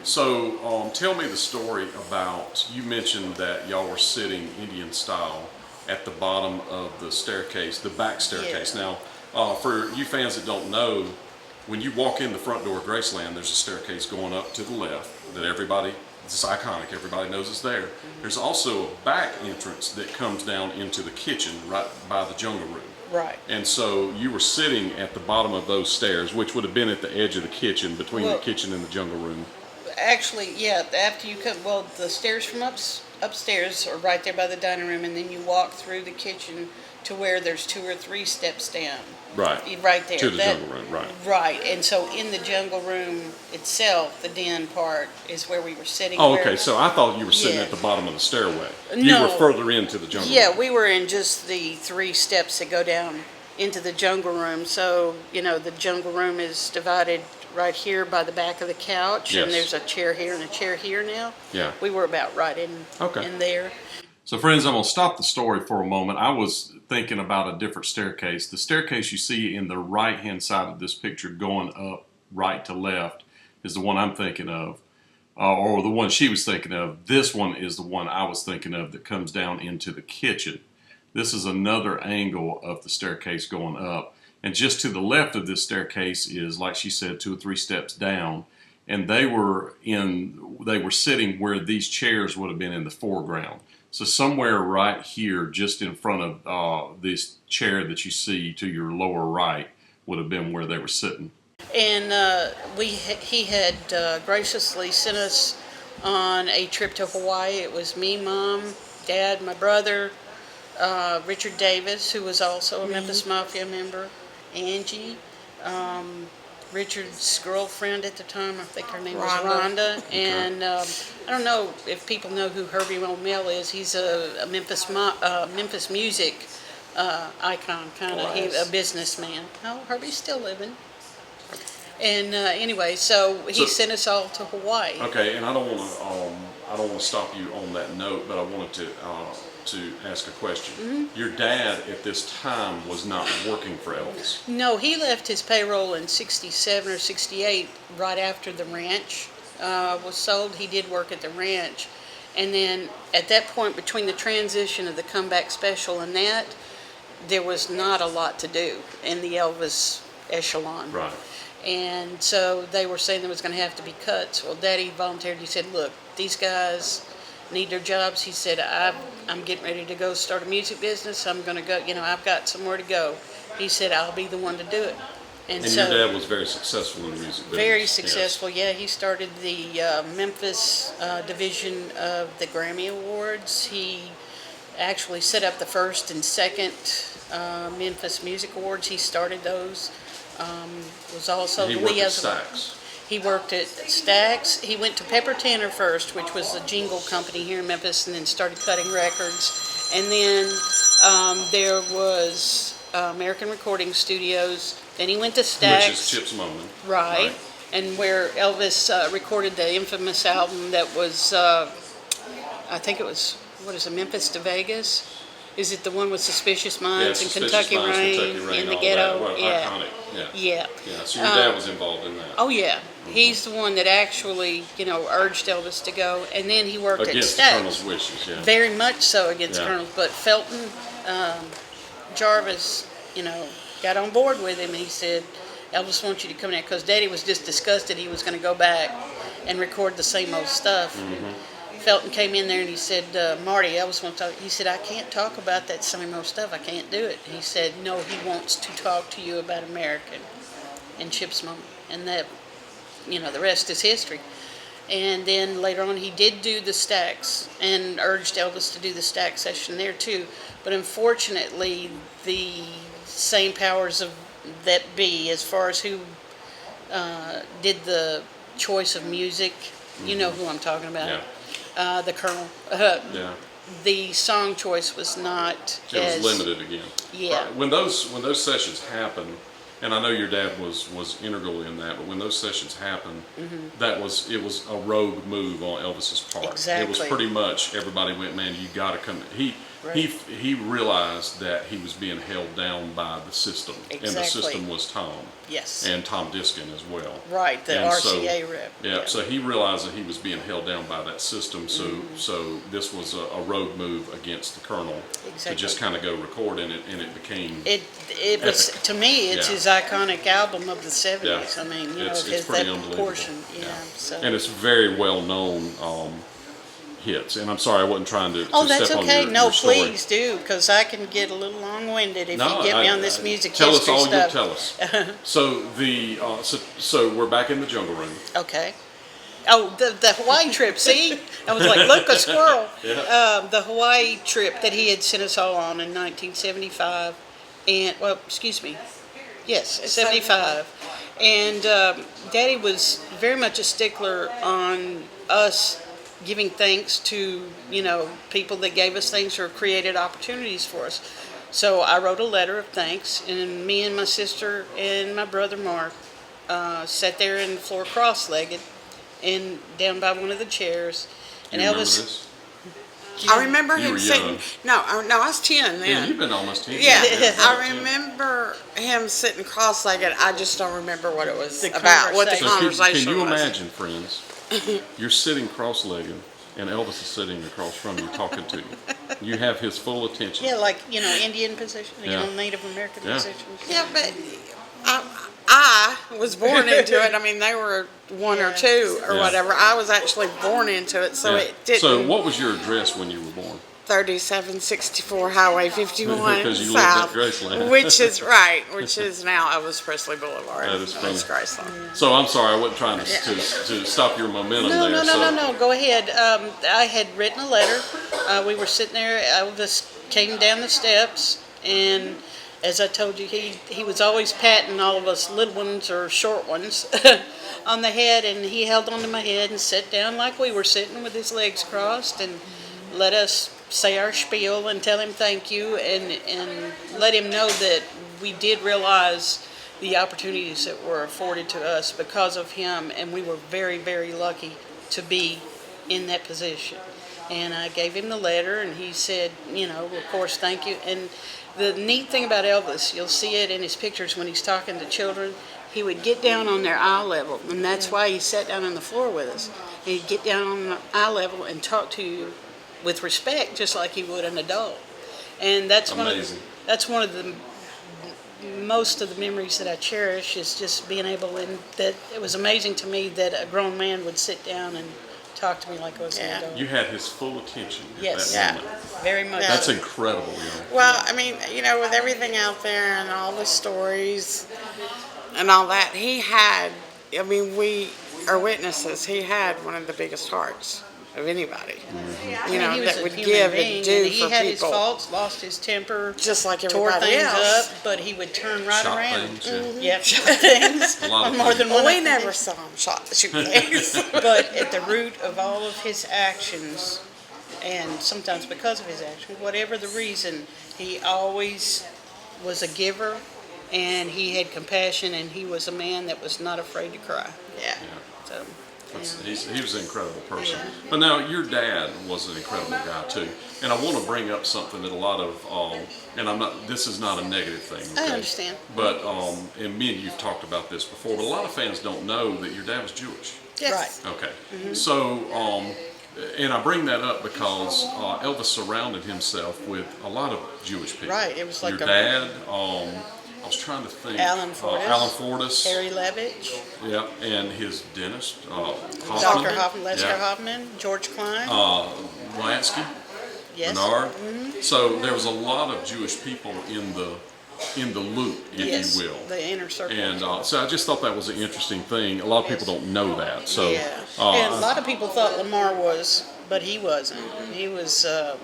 So tell me the story about, you mentioned that y'all were sitting Indian style at the bottom of the staircase, the back staircase. Yeah. Now, for you fans that don't know, when you walk in the front door of Graceland, there's a staircase going up to the left that everybody, it's iconic, everybody knows it's there. There's also a back entrance that comes down into the kitchen right by the jungle room. Right. And so you were sitting at the bottom of those stairs, which would have been at the edge of the kitchen, between the kitchen and the jungle room. Actually, yeah, after you come, well, the stairs from upstairs are right there by the dining room, and then you walk through the kitchen to where there's 2 or 3 steps down. Right. Right there. To the jungle room, right. Right, and so in the jungle room itself, the den part is where we were sitting. Oh, okay, so I thought you were sitting at the bottom of the stairway. You were further into the jungle room. Yeah, we were in just the 3 steps that go down into the jungle room. So, the jungle room is divided right here by the back of the couch, and there's a chair here and a chair here now. Yeah. We were about right in there. So friends, I'm going to stop the story for a moment. I was thinking about a different staircase. The staircase you see in the right-hand side of this picture going up right to left is the one I'm thinking of, or the one she was thinking of. This one is the one I was thinking of that comes down into the kitchen. This is another angle of the staircase going up. And just to the left of this staircase is, like she said, 2 or 3 steps down. And they were sitting where these chairs would have been in the foreground. So somewhere right here, just in front of this chair that you see to your lower right, would have been where they were sitting. And he had graciously sent us on a trip to Hawaii. It was me, Mom, Dad, my brother, Richard Davis, who was also a Memphis Mafia member, Angie, Richard's girlfriend at the time, I think her name was Rhonda. And I don't know if people know who Herbie O'Mill is. He's a Memphis music icon, kind of. He's a businessman. Oh, Herbie's still living. And anyway, so he sent us all to Hawaii. Okay, and I don't want to stop you on that note, but I wanted to ask a question. Your dad at this time was not working for Elvis. No, he left his payroll in '67 or '68, right after the ranch was sold. He did work at the ranch, and then at that point, between the transition of the comeback special and that, there was not a lot to do in the Elvis echelon. Right. And so they were saying there was going to have to be cuts. Well, Daddy volunteered. He said, look, these guys need their jobs. He said, I'm getting ready to go start a music business. I'm going to go, I've got somewhere to go. He said, I'll be the one to do it. And so, your dad was very successful in the music business. Very successful, yeah. He started the Memphis division of the Grammy Awards. He actually set up the first and second Memphis Music Awards. He started those. Was also he worked at Stax. He worked at Stax. He went to Pepper Tanner first, which was a jingle company here in Memphis, and then started cutting records. And then there was American Recording Studios. Then he went to Stax. Which is Chip's Moment. Right. And where Elvis recorded the infamous album that was, I think it was, Memphis to Vegas? Is it the one with Suspicious Minds and Kentucky Rain in the ghetto? Well, iconic. Yeah. So your dad was involved in that. Oh yeah, he's the one that actually, urged Elvis to go, and then he worked against at Stax. Colonel's wishes. Yeah. Very much so against Colonel's, but Felton Jarvis, got on board with him, and he said, Elvis wants you to come in because Daddy was just disgusted he was going to go back and record the same old stuff. Felton came in there and he said, Marty, Elvis wants to talk. He said, I can't talk about that same old stuff. I can't do it. He said, no, he wants to talk to you about American and Chip's Moment. And that, the rest is history. And then later on he did do the Stax and urged Elvis to do the Stax session there too. But unfortunately, the same powers of that be, as far as who did the choice of music, you know who I'm talking about. Yeah. The Colonel. The song choice was not. It was limited again. Yeah. Right. When those sessions happen, and I know your dad was integral in that, but when those sessions happened, it was a rogue move on Elvis's part. Exactly. It was pretty much everybody went, man, you got to come. he realized that he was being held down by the system, and the system was Tom. Yes. And Tom Diskin as well. Right, the and RCA so, rep. Yeah, so he realized that he was being held down by that system. So this was a rogue move against the Colonel to just kind of go record in it, and it became it was epic. To me, it's his iconic album of the '70s. Yeah. I mean, it's his pretty that unbelievable. portion. Yeah. So. And it's very well known. Hits, and I'm sorry I wasn't trying to that's step okay. on your No, story. please do, because I can get a little long-winded if you get me on this music tell history us all stuff. you tell us. So so we're back in the jungle room. Okay. Oh, the Hawaii trip. See, I was like, look, a squirrel. Yeah. The Hawaii trip that he had sent us all on in 1975, and excuse me, yes, 75, and Daddy was very much a stickler on us giving thanks to, people that gave us things or created opportunities for us. So I wrote a letter of thanks, and me and my sister and my brother Mark sat there in the floor cross-legged and down by one of the chairs. And you Elvis. Remember this? I remember You him were sitting. young. No, I was 10 then. Yeah, you've been almost 10. Yeah, I 10. remember him sitting cross-legged. I just don't remember what it was The about, what the conversation. So conversation can you was. imagine, friends? You're sitting cross-legged, and Elvis is sitting across from you talking to you. You have his full attention. Yeah, like, Indian position, Yeah. Native American Yeah. positions. Yeah, but I was born into it. I mean, they were one or two or Yeah. whatever. I was actually born into it, so Yeah. it didn't. So what was your address when you were born? 3764 Highway 51 Because you lived at South, Graceland. which is now Elvis Presley Boulevard. That is funny. That's Graceland. So I'm sorry, I wasn't trying to stop your momentum No, there. no. Go ahead. I had written a letter. We were sitting there. Elvis came down the steps, and as I told you, he was always patting all of us little ones or short ones on the head, and he held onto my head and sat down like we were sitting with his legs crossed, and let us say our spiel and tell him thank you, and let him know that we did realize the opportunities that were afforded to us because of him, and we were very, very lucky to be in that position. And I gave him the letter, and he said, of course, thank you. And the neat thing about Elvis, you'll see it in his pictures when he's talking to children, he would get down on their eye level, and that's why he sat down on the floor with us. He'd get down on the eye level and talk to you with respect, just like he would an adult. And that's Amazing. one of the most of the memories that I cherish, is just being able, and that it was amazing to me that a grown man would sit down and talk to me like I was an adult. You had his full attention at Yes. that Yeah. moment. Very much. Yeah. That's so. incredible. Well, I mean, with everything out there and all the stories and all that, he had, we are witnesses, he had one of the biggest hearts of anybody, He was that a would human give being, and do he for had his people. faults, lost his temper, Just like tore everybody things else. up, but he would turn right Shot around. things, Yep, shot things A lot of on more than things. one We occasion. never saw him shoot things. But at the root of all of his actions, and sometimes because of his actions, whatever the reason, he always was a giver, and he had compassion, and he was a man that was not afraid to cry. Yeah. So, He was an incredible person. But now, your dad was an incredible guy, too. And I want to bring up something that a lot of, and this is not a negative thing. Okay? I understand. But, and me and you've talked about this before, but a lot of fans don't know that your dad was Jewish. Yes. Right. Okay. So, and I bring that up because Elvis surrounded himself with a lot of Jewish people. Right, it was like your a- dad, I was trying to think. Alan Fortas. Alan Fortas. Harry Levitch, Yeah, and his dentist, Dr. Hoffman. Hoffman, Lester Yeah. Hoffman, George Klein. Lansky, Yes. Bernard. So there was a lot of Jewish people in the loop, if Yes, you will. the inner circle. And so I just thought that was an interesting thing. A lot of people don't know that. So yeah. And a lot of people thought Lamar was, but he wasn't. He was, I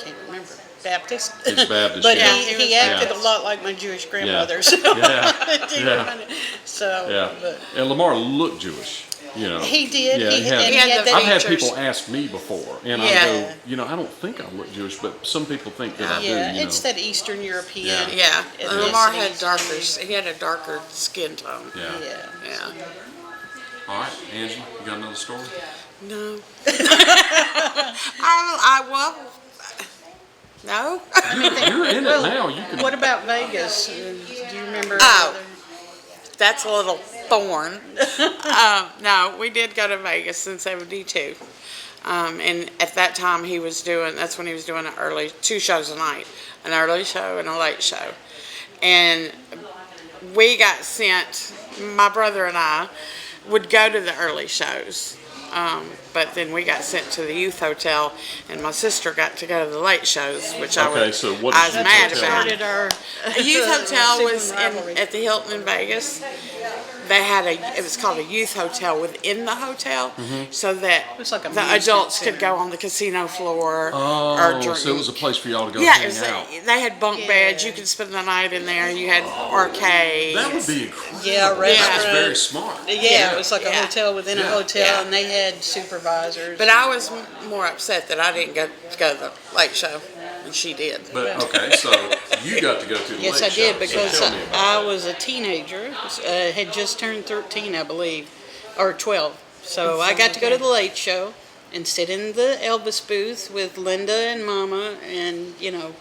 can't remember, Baptist. He's Baptist, But yeah. he acted Yeah. a lot like my Jewish grandmother. So, yeah. so Yeah. but And Lamar looked Jewish. he did. Yeah, he, he had- and He had had the that I've had features. people ask me before, and Yeah. I go, I don't think I look Jewish, but some people think that I do. Yeah, You it's know. that Eastern European. Yeah. Yeah. ethnicities. Lamar had he had a darker skin tone. Yeah. Yeah. Yeah. All right, Angie, you got another story? No. I well, No? You're in it now. You can. What about Vegas? Do you remember? Oh. That's a little thorn. No, we did go to Vegas in '72. And at that time that's when he was doing two shows a night, an early show and a late show. And we got sent, my brother and I would go to the early shows. But then we got sent to the youth hotel, and my sister got to go to the late shows, which I was mad about. The youth hotel was at the Hilton in Vegas. They had it was called a youth hotel within the hotel, so that like the adults could go on the casino floor or drink. So it was a place for y'all to go Yeah, hang out. they had bunk beds. You could spend the night in there. You had arcades. That would be incredible. Yeah, That was very smart. Yeah, it was like a hotel within a hotel, Yeah. and they had supervisors. But I was more upset that I didn't go to the late show, and she did. But okay, so you got to go to the Yes, late I did, show, because so tell me about I was a teenager, had just turned 13, I believe, or 12. So I got to go to the late show and sit in the Elvis booth with Linda and Mama, and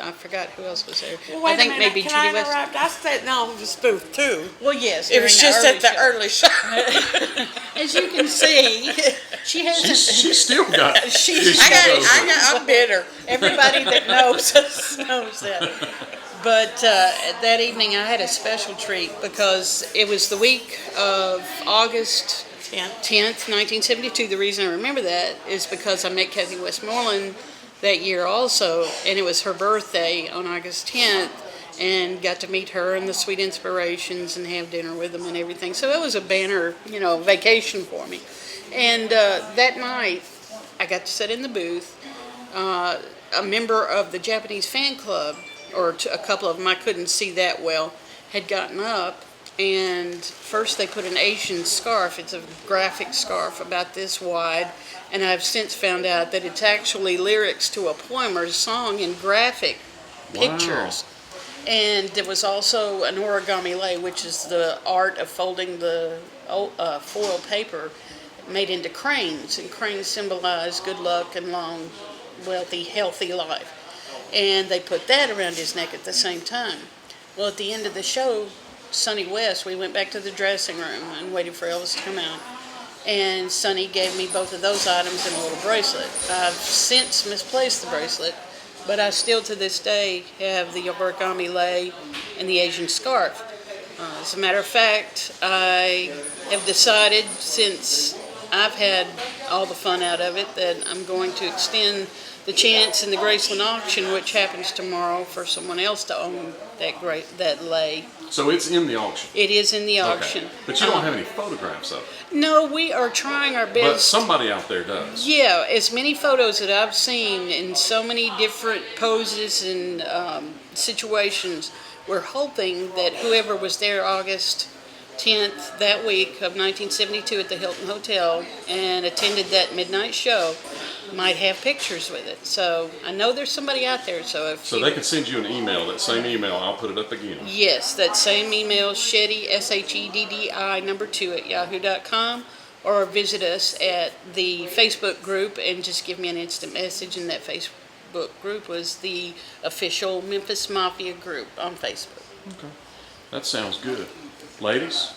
I forgot who else was there. Well, wait I think a minute. maybe Can Judy I West. interrupt? I sat in the Elvis booth too. Well, yes, It was during just at the early show. As you can see, she hasn't. She's still got. I'm bitter. Everybody that knows us knows that. But that evening I had a special treat because it was the week of August 10th, 1972. The reason I remember that is because I met Kathy Westmoreland that year also, and it was her birthday on August 10th, and got to meet her and the Sweet Inspirations and have dinner with them and everything. So it was a banner, vacation for me. And that night I got to sit in the booth. A member of the Japanese fan club, or a couple of them, I couldn't see that well, had gotten up, and first they put an Asian scarf. It's a graphic scarf about this wide, and I've since found out that it's actually lyrics to a poem or a song in graphic pictures. And there was also an origami lei, which is the art of folding the foil paper made into cranes, and cranes symbolize good luck and long, wealthy, healthy life. And they put that around his neck at the same time. Well, at the end of the show, Sonny West, we went back to the dressing room and waited for Elvis to come out. And Sonny gave me both of those items and a little bracelet. I've since misplaced the bracelet, but I still to this day have the origami lei and the Asian scarf. As a matter of fact, I have decided, since I've had all the fun out of it, that I'm going to extend the chance in the Graceland auction, which happens tomorrow, for someone else to own that lei. So it's in the auction. It is in the auction. Okay. But you don't have any photographs of it. No, we are trying our best. But somebody out there does. Yeah, as many photos that I've seen in so many different poses and situations, we're hoping that whoever was there August 10th that week of 1972 at the Hilton Hotel and attended that midnight show might have pictures with it. So I know there's somebody out there. So they could send you an email. That same email, I'll put it up again. Yes, that same email, Sheddy, SHEDDI 2 at yahoo.com, or visit us at the Facebook group and just give me an instant message. And that Facebook group was the official Memphis Mafia group on Facebook. Okay, that sounds good. Ladies,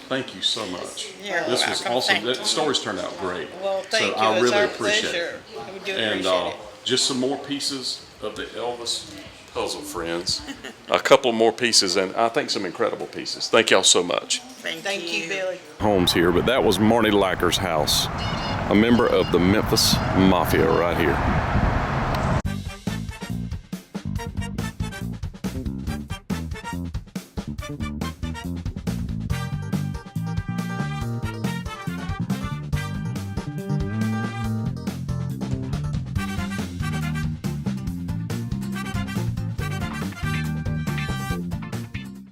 thank you so much. This was awesome. The stories turned out great. Well, thank you. I It's really our appreciate pleasure. it. We do And appreciate it. just some more pieces of the Elvis puzzle, friends. A couple more pieces, and I think some incredible pieces. Thank y'all so much. Thank you, Billy. Homes here, but that was Marty Lacker's house, a member of the Memphis Mafia right here.